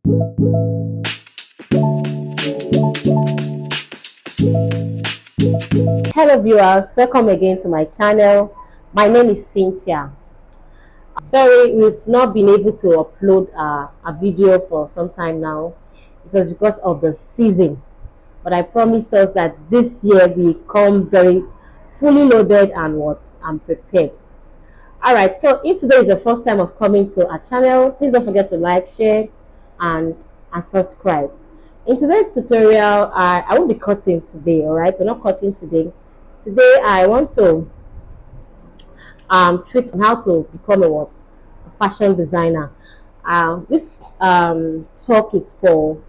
Hello viewers, welcome again to my channel. My name is Cynthia. Sorry we've not been able to upload a video for some time now. It was because of the season, but I promise us that this year we come very fully loaded and prepared. Alright, so if today is the first time of coming to our channel, please don't forget to like, share and subscribe. In today's tutorial, I won't be cutting today. Alright, we're not cutting today. Today I want to treat on how to become a fashion designer. This talk is for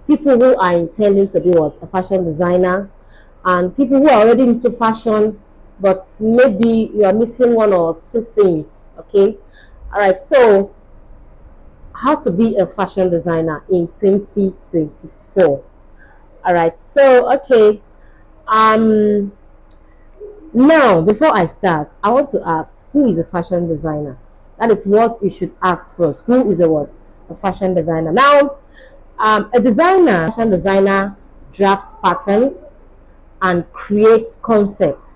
people who are intending to be a fashion designer, and people who are already into fashion, but maybe you are missing one or two things. Okay, all right. So, how to be a fashion designer in 2024? All right. So, okay. Um, Now, before I start, I want to ask, who is a fashion designer? That is what you should ask first. Who is a fashion designer? Now, fashion designer drafts pattern and creates concepts,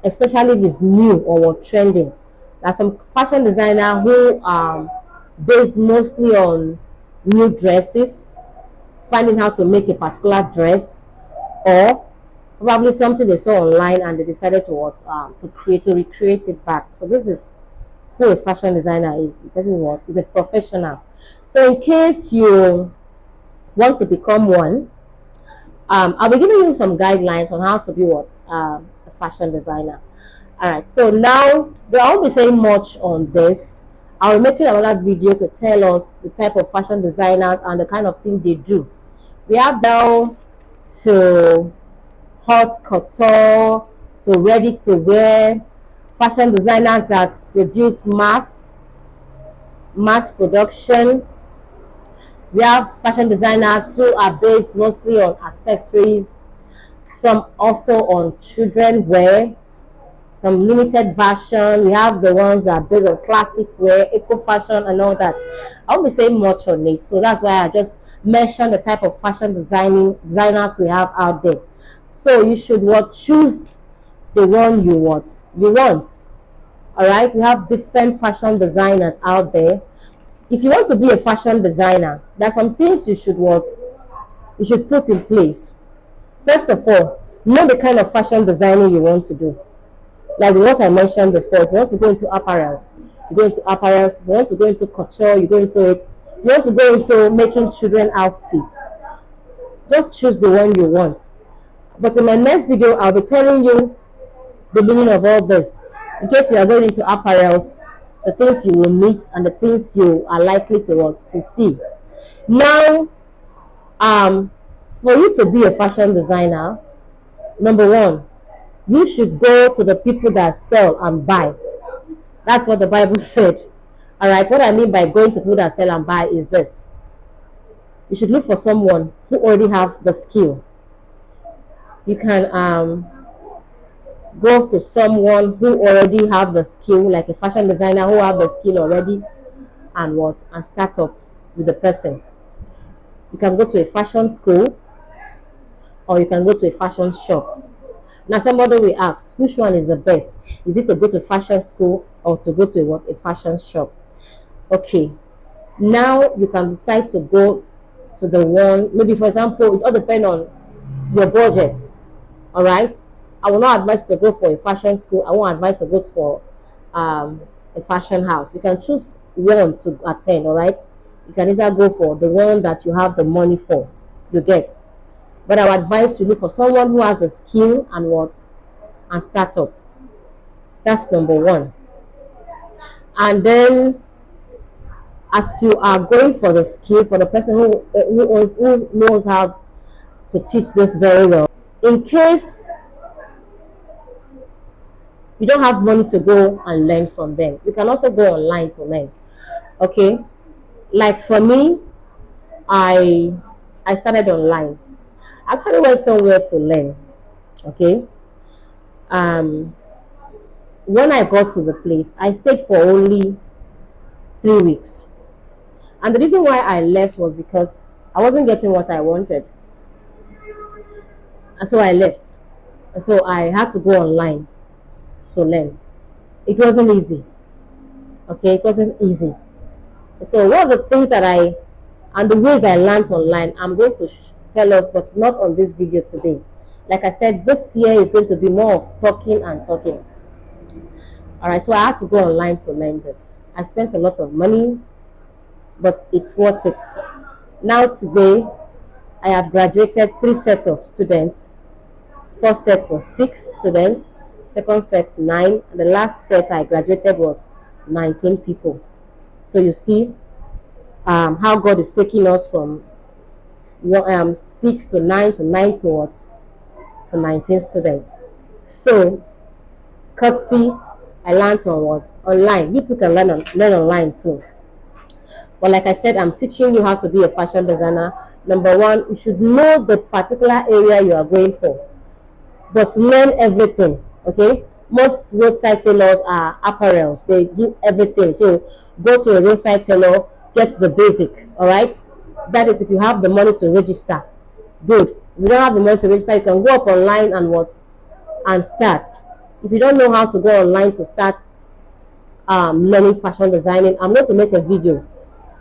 especially if it's new or trending. There are some fashion designer who based mostly on new dresses, finding how to make a particular dress, or probably something they saw online and they decided to recreate it back. So this is who a fashion designer is. The person is a professional. So in case you want to become one, I'll be giving you some guidelines on how to be a fashion designer. All right, so now I won't be saying much on this. I'll be making another video to tell us the type of fashion designers and the kind of thing they do. We have down to haute couture, to ready to wear, fashion designers that produce mass production. We have fashion designers who are based mostly on accessories, some also on children wear, some limited version. We have the ones that are based on classic wear, eco fashion and all that. I won't be saying much on it, so that's why I just mentioned the type of fashion designers we have out there. So you should choose the one you want. All right, we have different fashion designers out there. If you want to be a fashion designer, there's some things you should put in place. First of all, know the kind of fashion designing you want to do. Like what I mentioned before, if you want to go into apparels, you go into apparels. If you want to go into couture, you go into it. If you want to go into making children outfits, just choose the one you want. But in my next video, I'll be telling you the meaning of all this. In case you are going into apparels, the things you will meet and the things you are likely to see. Now, for you to be a fashion designer, number one, you should go to the people that sell and buy. That's what the Bible said. All right, what I mean by going to people that sell and buy is this: you should look for someone who already have the skill. You can go to someone who already have the skill, like a fashion designer who have the skill already, and start up with the person. You can go to a fashion school, or you can go to a fashion shop. Now somebody will ask, which one is the best? Is it to go to fashion school or to go to a fashion shop? Okay, now you can decide to go to the one, maybe for example, it all depends on your budget. All right, I will not advise to go for a fashion school. I won't advise to go for a fashion house. You can choose one to attend. All right, you can either go for the one that you have the money for. You get, but I would advise you look for someone who has the skill and start up. That's number one. And then, as you are going for the skill, for the person who knows how to teach this very well, in case you don't have money to go and learn from them, you can also go online to learn. Okay, like for me, I started online. I actually went somewhere to learn. Okay, when I got to the place, I stayed for only 3 weeks, And the reason why I left was because I wasn't getting what I wanted. And so I left. And so I had to go online to learn. It wasn't easy. Okay, it wasn't easy. So one of the things that and the ways I learned online, I'm going to tell us, but not on this video today. Like I said, this year is going to be more of talking and talking. All right, so I had to go online to learn this. I spent a lot of money, but it's worth it. Now today, I have graduated 3 sets of students. First set was 6 students, second set 9, and the last set I graduated was 19 people. So you see how God is taking us from 6 to 9 to 9 to what? To 19 students. So, courtesy, I learned on what? Online. You too can learn online too. But like I said, I'm teaching you how to be a fashion designer. Number one, you should know the particular area you are going for. But learn everything, okay? Most roadside tailors are apparels. They do everything. So go to a roadside tailor, get the basic, all right? That is if you have the money to register. Good. If you don't have the money to register, you can go up online and start. If you don't know how to go online to start learning fashion designing, I'm going to make a video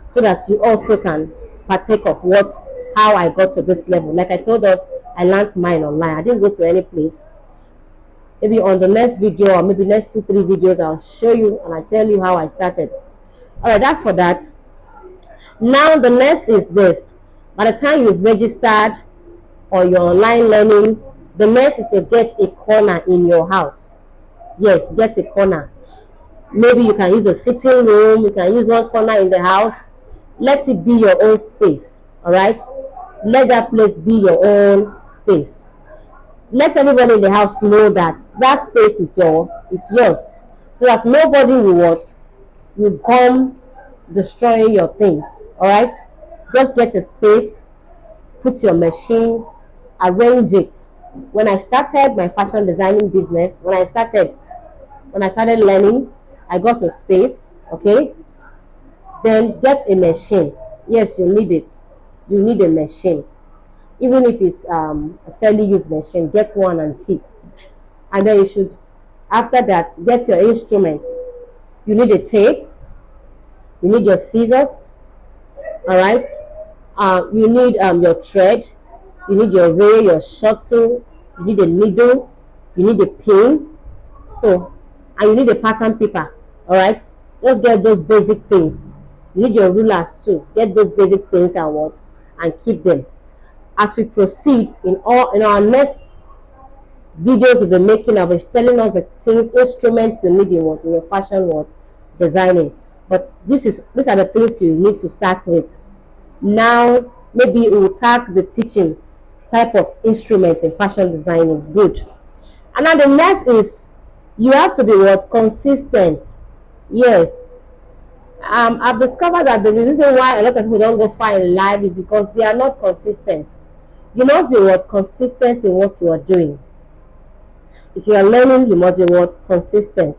so that you also can partake of how I got to this level. Like I told us, I learned mine online. I didn't go to any place. Maybe on the next video or maybe next 2-3 videos, I'll show you and I tell you how I started. All right, that's for that. Now the next is this. By the time you've registered or you're online learning, the next is to get a corner in your house. Yes, get a corner. Maybe you can use a sitting room. You can use one corner in the house. Let it be your own space. All right, let that place be your own space. Let everybody in the house know that that space is yours, so that nobody will come destroying your things. All right, just get a space, put your machine, arrange it. When I started my fashion designing business, when I started learning, I got a space. Okay, then get a machine. Yes, you need it. You need a machine. Even if it's a fairly used machine, get one and keep. And then you should, after that, get your instruments. You need a tape. You need your scissors. All right. You need your thread. You need your ray, your shuttle. You need a needle. You need a pin. So, and you need a pattern paper. All right. Just get those basic things. You need your rulers too. Get those basic things and keep them. As we proceed in our next videos we'll be making, I'll be telling us the things, instruments you need in your fashion designing. But these are the things you need to start with. Now maybe we'll tag the teaching type of instruments in fashion designing. Good. And now the next is you have to be consistent. Yes. I've discovered that the reason why a lot of people don't go far in life is because they are not consistent. You must be consistent in what you are doing. If you are learning, you must be consistent.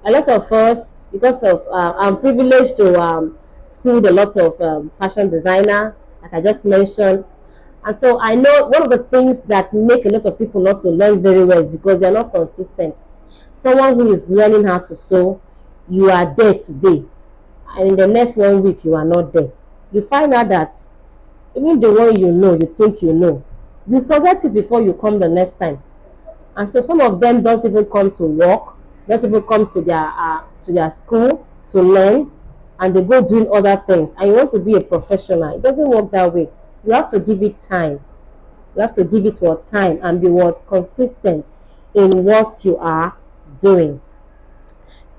A lot of us, because of I'm privileged to school a lot of fashion designer, like I just mentioned, and so I know one of the things that make a lot of people not to learn very well is because they are not consistent. Someone who is learning how to sew, you are there today, and in the next 1 week you are not there. You find out that even the one you think you know, you forget it before you come the next time. And so some of them don't even come to work, don't even come to their school to learn, and they go doing other things. And you want to be a professional. It doesn't work that way. You have to give it time. You have to give it time and be consistent in what you are doing.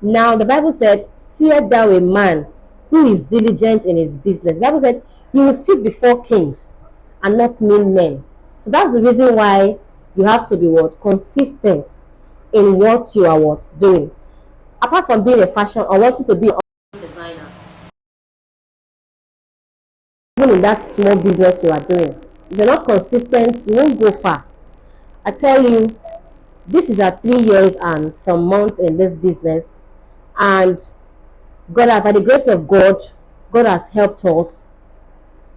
Now the Bible said, "Seest thou a man who is diligent in his business?" The Bible said, "He will sit before kings and not mean men." So that's the reason why you have to be consistent in what you are doing. Apart from being a fashion, I want you to be a designer. Even in that small business you are doing, if you're not consistent, you won't go far. I tell you, this is our 3 years and some months in this business, and God, by the grace of God, God has helped us.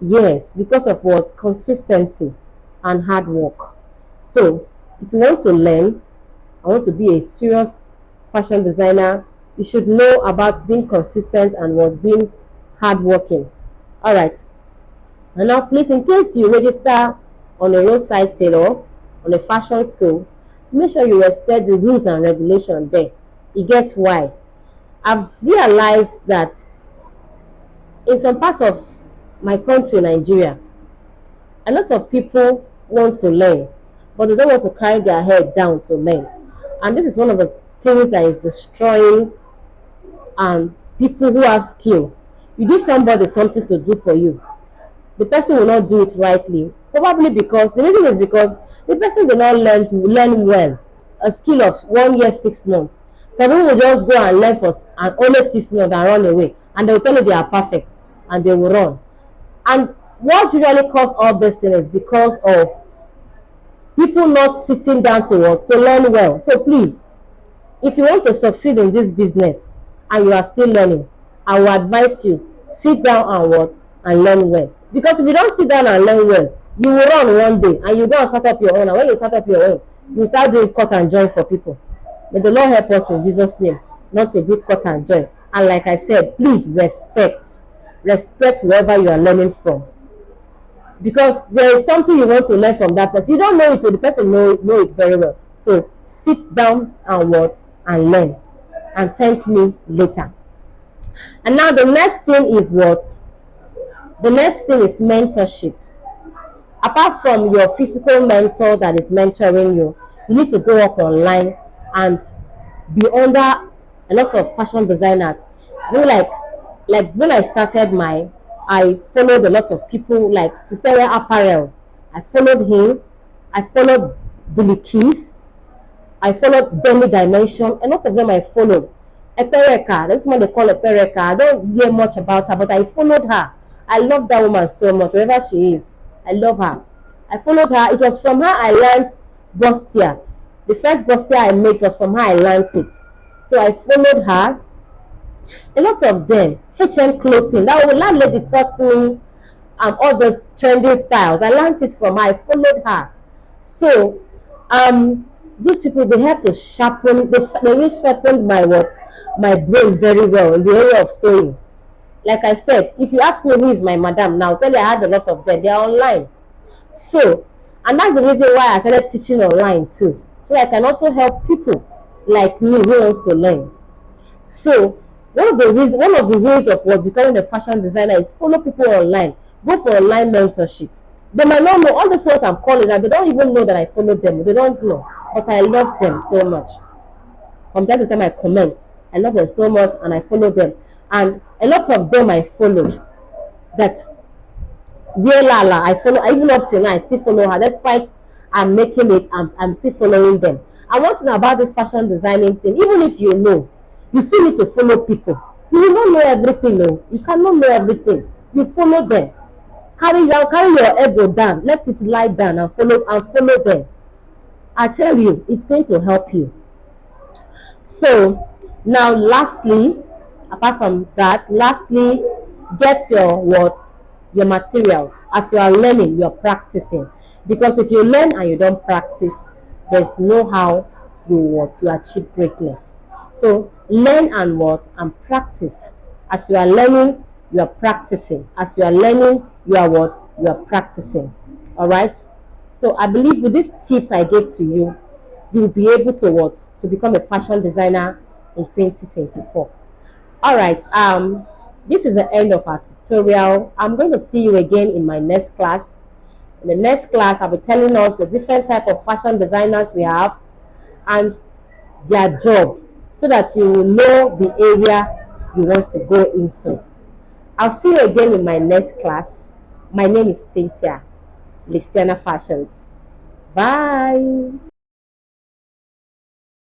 Yes, because of what? Consistency and hard work. So, if you want to learn, I want to be a serious fashion designer, you should know about being consistent and was being hardworking. All right. And now, please, in case you register on a roadside tailor, on a fashion school, make sure you respect the rules and regulations there. It gets why. I've realized that in some parts of my country, Nigeria, a lot of people want to learn, but they don't want to carry their head down to learn. And this is one of the things that is destroying people who have skill. You give somebody something to do for you, the person will not do it rightly. Probably because the reason is because the person did not learn well a skill of 1 year, 6 months. Some people will just go and learn for and only 6 months and run away, and they will tell you they are perfect and they will run. And what usually causes all this thing is because of people not sitting down to learn well. So please, if you want to succeed in this business and you are still learning, I will advise you sit down and learn well. Because if you don't sit down and learn well, you will run one day and you go and start up your own. And when you start up your own, you start doing cut and join for people. May the Lord help us in Jesus' name not to do cut and join. And like I said, please respect whoever you are learning from. Because there is something you want to learn from that person. You don't know it, but the person know it very well. So sit down and and learn. And thank me later. And now the next thing is what? The next thing is mentorship. Apart from your physical mentor that is mentoring you, you need to go up online and be under a lot of fashion designers. You know, like when I started I followed a lot of people like Cicera Apparel. I followed him. I followed Billy Keys. I followed Demi Dimension. A lot of them I followed. Epereka, that's what they call Epereka. I don't hear much about her, but I followed her. I love that woman so much, wherever she is. I love her. I followed her. It was from her I learned Bustier. The first Bustier I made was from her I learned it. So I followed her. A lot of them. HM Clothing. That lady taught me all those trending styles. I learned it from her. I followed her. So these people, they have to sharpen. They really sharpened my brain very well in the area of sewing. Like I said, if you ask me who is my madam now, I'll tell you I have a lot of them. They are online. So, and that's the reason why I started teaching online too. So I can also help people like me who wants to learn. So one of the ways of becoming a fashion designer is follow people online. Go for online mentorship. They might not know all these ones I'm calling, and they don't even know that I follow them. They don't know, but I love them so much. From time to time, I comment. I love them so much, and I follow them. And a lot of them I followed. That Where Lala, I follow. Even up till now, I still follow her. Despite I'm making it, I'm still following them. And one thing about this fashion designing thing, even if you know, you still need to follow people. You will not know everything, no. You cannot know everything. You follow them. Carry your ego down. Let it lie down and follow them. I tell you, it's going to help you. So now, lastly, apart from that, get your materials. As you are learning, you are practicing. Because if you learn and you don't practice, there's no how you achieve greatness. So learn and practice. As you are learning, you are practicing. As you are learning, you are practicing. All right. So I believe with these tips I gave to you, you'll be able to become a fashion designer in 2024. All right. This is the end of our tutorial. I'm going to see you again in my next class. In the next class, I'll be telling us the different type of fashion designers we have and their job, so that you will know the area you want to go into. I'll see you again in my next class. My name is Cynthia, Liftiana Fashions. Bye.